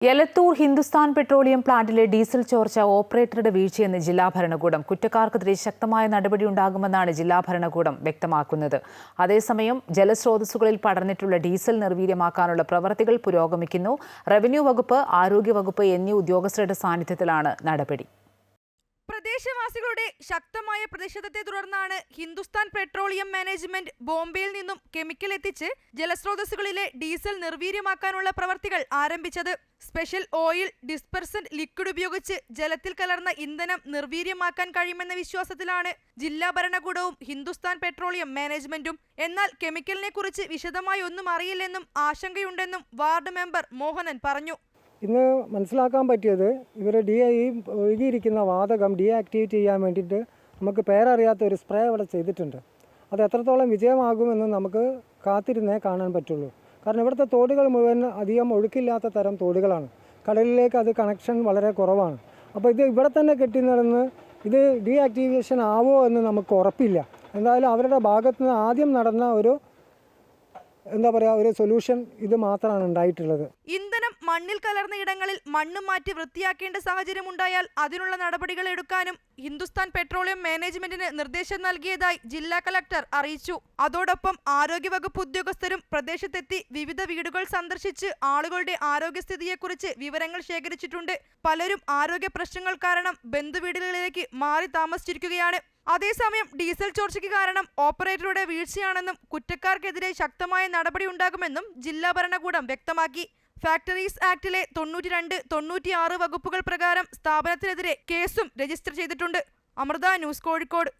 Elathur Hindustan petroleum പ്ലാന്റിലെ diesel ചോർച്ച ഓപ്പറേറ്ററുടെ വീഴ്ചയെന്ന് ജില്ലാ ഭരണകൂടം. കുറ്റക്കാർക്കെതിരെ ശക്തമായ നടപടിയുണ്ടാകുമെന്നാണ് ജില്ലാ ഭരണകൂടം വ്യക്തമാക്കുന്നത്. അതേസമയം ജലസ്രോതസ്സുകളിൽ പടർന്നിട്ടുള്ള ഡീസൽ നിർവീര്യമാക്കാനുള്ള പ്രവർത്തികൾ പുരോഗമിക്കുന്നു. റവന്യൂ വകുപ്പ്, ആരോഗ്യവകുപ്പ് എന്നീ ഉദ്യോഗസ്ഥരുടെ സാന്നിധ്യത്തിലാണ് നടപടി. പ്രദേശവാസികളുടെ ശക്തമായ പ്രതിഷേധത്തെ തുടർന്നാണ് ഹിന്ദുസ്ഥാൻ പെട്രോളിയം മാനേജ്മെന്റ് ബോംബെയിൽ നിന്നും കെമിക്കൽ എത്തിച്ച് ജലസ്രോതസ്സുകളിലെ ഡീസൽ നിർവീര്യമാക്കാനുള്ള പ്രവർത്തികൾ ആരംഭിച്ചത്. സ്പെഷ്യൽ ഓയിൽ ഡിസ്പെർസന്റ് ലിക്വിഡ് ഉപയോഗിച്ച് ജലത്തിൽ കലർന്ന ഇന്ധനം നിർവീര്യമാക്കാൻ കഴിയുമെന്ന വിശ്വാസത്തിലാണ് ജില്ലാ ഭരണകൂടവും ഹിന്ദുസ്ഥാൻ പെട്രോളിയം മാനേജ്മെന്റും. എന്നാൽ കെമിക്കലിനെ കുറിച്ച് വിശദമായി ഒന്നും അറിയില്ലെന്നും ആശങ്കയുണ്ടെന്നും വാർഡ് മെമ്പർ മോഹനൻ പറഞ്ഞു. ഇന്ന് മനസ്സിലാക്കാൻ പറ്റിയത് ഇവർ ഒഴുകിയിരിക്കുന്ന വാതകം ഡീആക്ടിവേറ്റ് ചെയ്യാൻ വേണ്ടിയിട്ട് നമുക്ക് പേരറിയാത്ത ഒരു സ്പ്രേ അവിടെ ചെയ്തിട്ടുണ്ട്. അത് എത്രത്തോളം വിജയമാകുമെന്ന് നമുക്ക് കാത്തിരുന്നേ കാണാൻ പറ്റുള്ളൂ. കാരണം ഇവിടുത്തെ തോടുകൾ മുഴുവൻ അധികം ഒഴുക്കില്ലാത്ത തരം തോടുകളാണ്. കടലിലേക്ക് അത് കണക്ഷൻ വളരെ കുറവാണ്. അപ്പോൾ ഇത് ഇവിടെ തന്നെ കെട്ടി നടന്ന് ഇത് ഡീആക്ടിവേഷൻ ആവോ എന്ന് നമുക്ക് ഉറപ്പില്ല. എന്തായാലും അവരുടെ ഭാഗത്ത് നിന്ന് ആദ്യം നടന്ന ഒരു സൊല്യൂഷൻ ഇത് മാത്രമാണ് ഉണ്ടായിട്ടുള്ളത്. ഇന്ധനം മണ്ണിൽ കലർന്ന ഇടങ്ങളിൽ മണ്ണ് മാറ്റി വൃത്തിയാക്കേണ്ട സാഹചര്യം ഉണ്ടായാൽ അതിനുള്ള നടപടികൾ എടുക്കാനും ഹിന്ദുസ്ഥാൻ പെട്രോളിയം മാനേജ്മെന്റിന് നിർദ്ദേശം നൽകിയതായി ജില്ലാ കളക്ടർ അറിയിച്ചു. അതോടൊപ്പം ആരോഗ്യവകുപ്പ് ഉദ്യോഗസ്ഥരും പ്രദേശത്തെത്തി വിവിധ വീടുകൾ സന്ദർശിച്ച് ആളുകളുടെ ആരോഗ്യസ്ഥിതിയെക്കുറിച്ച് വിവരങ്ങൾ ശേഖരിച്ചിട്ടുണ്ട്. പലരും ആരോഗ്യ പ്രശ്നങ്ങൾ കാരണം ബന്ധുവീടുകളിലേക്ക് മാറി താമസിച്ചിരിക്കുകയാണ്. അതേസമയം ഡീസൽ ചോർച്ചയ്ക്ക് കാരണം ഓപ്പറേറ്ററുടെ വീഴ്ചയാണെന്നും കുറ്റക്കാർക്കെതിരെ ശക്തമായ നടപടി ഉണ്ടാകുമെന്നും ജില്ലാ ഭരണകൂടം വ്യക്തമാക്കി. ഫാക്ടറീസ് ആക്ടിലെ 92, 96 വകുപ്പുകൾ പ്രകാരം സ്ഥാപനത്തിനെതിരെ കേസും രജിസ്റ്റർ ചെയ്തിട്ടുണ്ട്. അമൃത ന്യൂസ്, കോഴിക്കോട്.